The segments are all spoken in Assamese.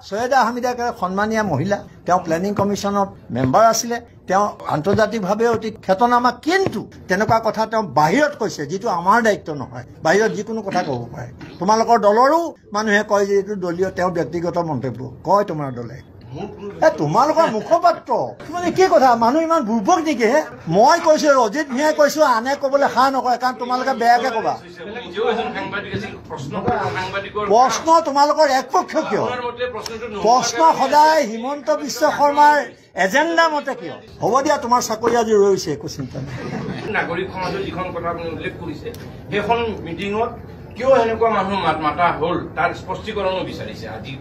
সৈয়দ আহমেদ সন্মানীয় মহিলা প্লেনিং কমিশনৰ মেম্বাৰ আছিলে আন্তৰ্জাতিকভাৱে অতি খ্যাতনামা কিন্তু তেনেকুৱা কথা বাহিৰত কৈছে যেটো আমাৰ দায়িত্ব নহয় বাহিৰত যিকোনো কথা ক'ব পাৰে তোমালোকৰ দলৰো মানুহে কয় যে এটো দলীয় ব্যক্তিগত মন্তব্য কয় তোমাৰ দলে তোমালোকৰ মুখপাত্ৰ মানে কি কথা মানুহ ইমান বুৰ্বক নেকি মই কৈছো অজিত ভূঞাই কৈছো আনে ক'বলৈ খা নকয় কাৰণ তোমালোকে বেয়াকে ক'বা প্ৰশ্ন তোমালোকৰ একপক্ষ কিয় প্ৰশ্ন সদায় হিমন্ত বিশ্ব শৰ্মাৰ এজেণ্ডা মতে কিয় হ'ব দিয়া তোমাৰ চাকৰি আজি ৰৈছে একো চিন্তা নাই নাগৰিক সমাজৰ যিখন কথা আপুনি উল্লেখ কৰিছে সেইখন মিটিঙত কিয় এনেকুৱা মানুহ মাতা হ'ল তাৰ স্পষ্টীকৰণো বিচাৰিছে আজি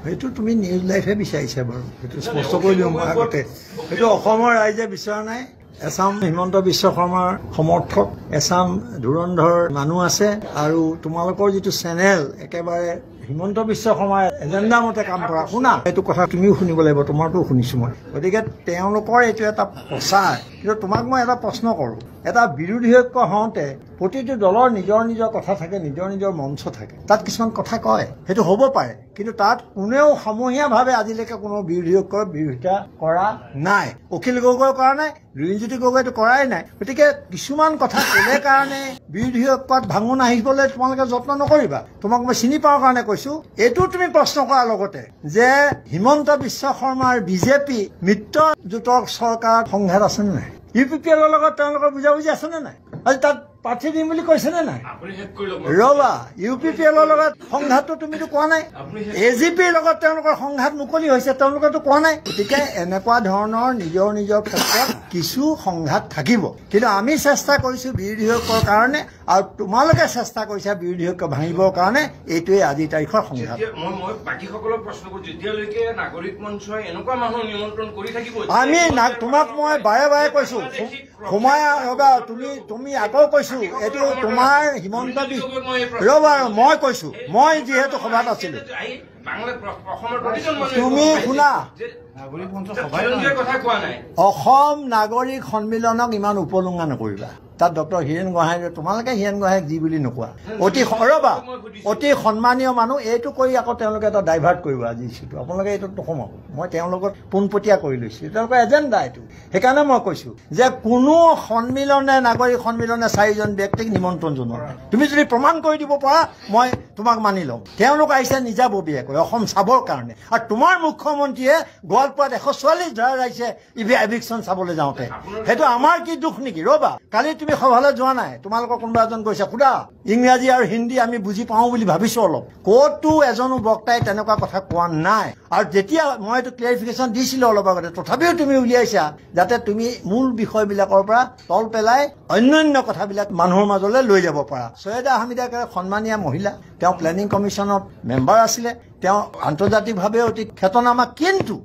সেইটো তুমি নিউজ লাইফে বিচাৰিছা বাৰু সেইটো স্পষ্ট কৰি দিওঁ মই আগতে সেইটো অসমৰ ৰাইজে বিচৰা নাই এছাম হিমন্ত বিশ্ব শৰ্মাৰ সমৰ্থক এছাম ধুৰন্ধৰ মানুহ আছে আৰু তোমালোকৰ যিটো চেনেল একেবাৰে হিমন্ত বিশ্ব শৰ্মাৰ এজেণ্ডা মতে কাম কৰা শুনা এইটো কথা তুমিও শুনিব লাগিব তোমাৰতো শুনিছো মই গতিকে তেওঁলোকৰ এইটো এটা প্ৰচাৰ কিন্তু তোমাক মই এটা প্ৰশ্ন কৰোঁ এটা বিৰোধী ঐক্য হওঁতে প্ৰতিটো দলৰ নিজৰ নিজৰ কথা থাকে নিজৰ নিজৰ মঞ্চ থাকে তাত কিছুমান কথা কয় সেইটো হ'ব পাৰে কিন্তু তাত কোনেও সমূহীয়াভাৱে আজিলৈকে কোনো বিৰোধী ঐক্যৰ বিৰোধিতা কৰা নাই অখিল গগৈ কৰা নাই ৰুণজ্যোতি গগৈটো কৰাই নাই গতিকে কিছুমান কথা ক'লে কাৰণে বিৰোধী ঐক্যত ভাঙোন আহিবলৈ তোমালোকে যত্ন নকৰিবা তোমাক মই চিনি পাওঁ কাৰণে কৈছো এইটো তুমি প্ৰশ্ন কৰাৰ লগতে যে হিমন্ত বিশ্ব শৰ্মাৰ বিজেপি মিত্ৰজোঁটৰ চৰকাৰ সংঘাত আছে নে নাই UPPLৰ লগত তেওঁলোকৰ বুজাবুজি আছে নে নাই আজি তাত প্ৰাৰ্থী দিম বুলি কৈছে নে নাই ৰবা UPPLৰ লগত সংঘাতটো তুমিতো কোৱা নাই AGPৰ লগত তেওঁলোকৰ সংঘাত মুকলি হৈছে তেওঁলোকেতো কোৱা নাই গতিকে এনেকুৱা ধৰণৰ নিজৰ নিজৰ ক্ষেত্ৰত কিছু সংঘাত থাকিব কিন্তু আমি চেষ্টা কৰিছো বিৰোধী ঐক্যৰ কাৰণে আৰু তোমালোকে চেষ্টা কৰিছা বিৰোধী ঐক্য ভাঙিবৰ কাৰণে এইটোৱে আজি তাৰিখৰ সংঘাত মই বাকীসকলক প্ৰশ্ন কৰোঁ যেতিয়ালৈকে নাগৰিক মঞ্চই এনেকুৱা মানুহ নিমন্ত্ৰণ কৰি থাকিব আমি তোমাক মই বাৰে বাৰে কৈছো সোমাই ৰবা তুমি আকৌ কৈছো এইটো তোমাৰ হিমন্ত ৰবা মই কৈছো মই যিহেতু সভাত আছিলো তুমি শুনা অসম নাগৰিক সন্মিলনক ইমান উপলুঙা নকৰিবা তাত ডক্টৰ হীৰেণ গোহাঁই তোমালোকে হীৰেণ গোহাঁইক যি বুলি নোকোৱা অতি সন্মানীয় মানুহ এইটো কৰি আকৌ তেওঁলোকে এটা ডাইভাৰ্ট কৰিব আজি ইছ্যুটো আপোনালোকে এইটো নোসোমাব মই তেওঁৰ লগত পোনপটীয়া কৰি লৈছোঁ তেওঁলোকৰ এজেণ্ডা এইটো সেইকাৰণে মই কৈছোঁ যে কোনো সন্মিলনে নাগৰিক সন্মিলনে 4জন ব্যক্তিক নিমন্ত্ৰণ জনোৱা নাই তুমি যদি প্ৰমাণ কৰি দিব পাৰা মই তোমাক মানি ল'ম তেওঁলোক আহিছে নিজাববীয়াকৈ অসম চাবৰ কাৰণে আৰু তোমাৰ মুখ্যমন্ত্ৰীয়ে গোৱালপাৰাত 144 ধৰা ৰাইছে এভিকশ্যন চাবলৈ যাওঁতে সেইটো আমাৰ কি দুখ নেকি ৰবা কালি তুমি সভালৈ যোৱা নাই তোমালোকৰ কোনোবা এজন কৈছে সুধা ইংৰাজী আৰু হিন্দী আমি বুজি পাওঁ বুলি ভাবিছো অলপ ক'তো এজনো বক্তাই তেনেকুৱা কথা কোৱা নাই আৰু যেতিয়া মই এইটো ক্লিয়াৰিফিকেশ্যন দিছিলোঁ অলপ আগতে তথাপিও তুমি উলিয়াইছা যাতে তুমি মূল বিষয়বিলাকৰ পৰা তল পেলাই অন্যান্য কথাবিলাক মানুহৰ মাজলৈ লৈ যাব পাৰা সৈয়দ আহমেদ সন্মানীয় মহিলা প্লেনিং কমিশনৰ মেম্বাৰ আছিলে আন্তৰ্জাতিকভাৱে অতি খ্যাতনামা কিন্তু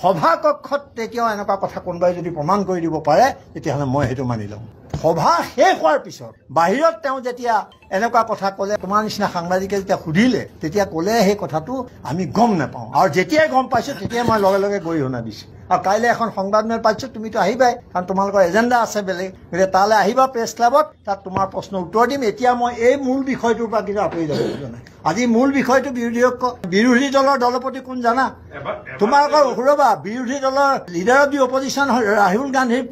সভা কক্ষত তেতিয়াও এনেকুৱা কথা কোনোবাই যদি প্ৰমাণ কৰি দিব পাৰে তেতিয়াহ'লে মই সেইটো মানি ল'ম সভা শেষ হোৱাৰ পিছত বাহিৰত যেতিয়া এনেকুৱা কথা ক'লে তোমাৰ নিচিনা সাংবাদিকে যেতিয়া সুধিলে তেতিয়া ক'লে সেই কথাটো আমি গম নাপাওঁ আৰু যেতিয়াই গম পাইছোঁ তেতিয়াই মই লগে লগে গৰিহণা দিছোঁ আৰু কাইলৈ এখন সংবাদমেল পাইছোঁ তুমিতো আহিবাই কাৰণ তোমালোকৰ এজেণ্ডা আছে বেলেগ গতিকে তালৈ আহিবা প্ৰেছ ক্লাবত তাত তোমাৰ প্ৰশ্নৰ উত্তৰ দিম এতিয়া মই এই মূল বিষয়টোৰ পৰা কিন্তু আঁতৰি যাব নাই আজি মূল বিষয়টো বিৰোধী ঐক্য বিৰোধী দলৰ দলপতি কোন জানা তোমালোকৰ ৰবা বিৰোধী দলৰ leader of the opposition Rahul গান্ধীৰ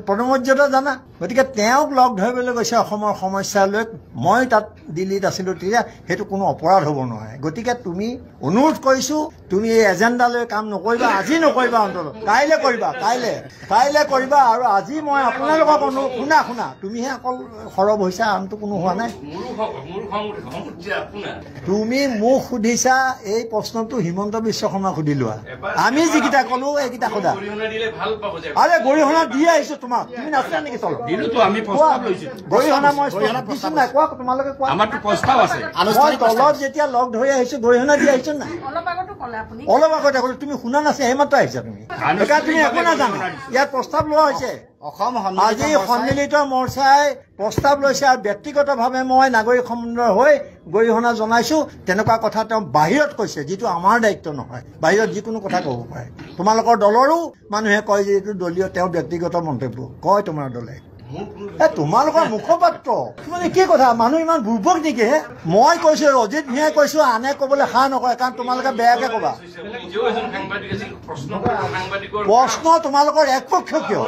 পদমৰ্যাদা জানা গতিকে তেওঁক লগ ধৰিবলৈ গৈছে অসমৰ সমস্যা লৈ মই তাত দিল্লীত আছিলোঁ তেতিয়া সেইটো কোনো অপৰাধ হ'ব নোৱাৰে গতিকে তুমি অনুৰোধ কৰিছোঁ তুমি এই এজেণ্ডা লৈ কাম নকৰিবা আজি নকৰিবা অন্তত কাইলৈ কৰিবা আৰু আজি মই আপোনালোকক শুনা তুমিহে অকল সৰব হৈছা আনটো কোনো হোৱা নাই তুমি মোক সুধিছা এই প্ৰশ্নটো হিমন্ত বিশ্ব শৰ্মাক সুধি লোৱা আমি যিকেইটা ক'লো এইকেইটা সোধা আৰে গৰিহণা দি আহিছো তোমাক তুমি নাছিলা নেকি তলত গৰিহণা মই দিছো নাই কোৱা তোমালোকে কোৱা মই তলত যেতিয়া লগ ধৰি আহিছো গৰিহণা দি আহিছো নাই অলপ আগতে ক'লো তুমি শুনা নাছিল সেইমাত্ৰ আহিছা তুমি সেইকাৰণে তুমি একো নাজানা ইয়াত প্ৰস্তাৱ লোৱা হৈছে আজি সন্মিলিত মৰ্চাই প্ৰস্তাৱ লৈছে আৰু ব্যক্তিগতভাৱে মই নাগৰিক সম্বন্ধৰ হৈ গৰিহণা জনাইছো তেনেকুৱা কথা বাহিৰত কৈছে যিটো আমাৰ দায়িত্ব নহয় বাহিৰত যিকোনো কথা ক'ব পাৰে তোমালোকৰ দলৰো মানুহে কয় যে এইটো দলীয় ব্যক্তিগত মন্তব্য কয় তোমাৰ দলে তোমালোকৰ মুখপাত্ৰ মানে কি কথা মানুহ ইমান বুৰ্বক নেকি হে মই কৈছো অজিত ভূঞাই কৈছো আনে ক'বলৈ সাহ নকৰে কাৰণ তোমালোকে বেয়াকে ক'বা প্ৰশ্ন তোমালোকৰ একপক্ষ কিয়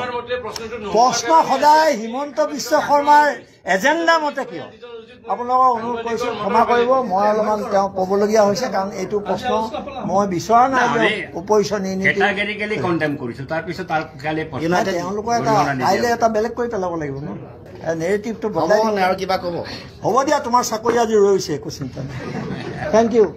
প্ৰশ্ন সদায় হিমন্ত বিশ্ব শৰ্মাৰ এজেণ্ডা মতে কিয় আপোনালোকক অনুৰোধ কৰিছো ক্ষমা কৰিব মই অলপমান তেওঁ ক'বলগীয়া হৈছে কাৰণ এইটো প্ৰশ্ন মই বিচৰা নাই উপৰিচৰ নীতি তেওঁলোকৰ এটা কাইলৈ এটা বেলেগ কৰি পেলাব লাগিব ন নেৰেটিভটো বদলাই আৰু কিবা ক'ব হ'ব দিয়া তোমাৰ চাকৰি আজি ৰৈছে একো চিন্তা নাই থেংক ইউ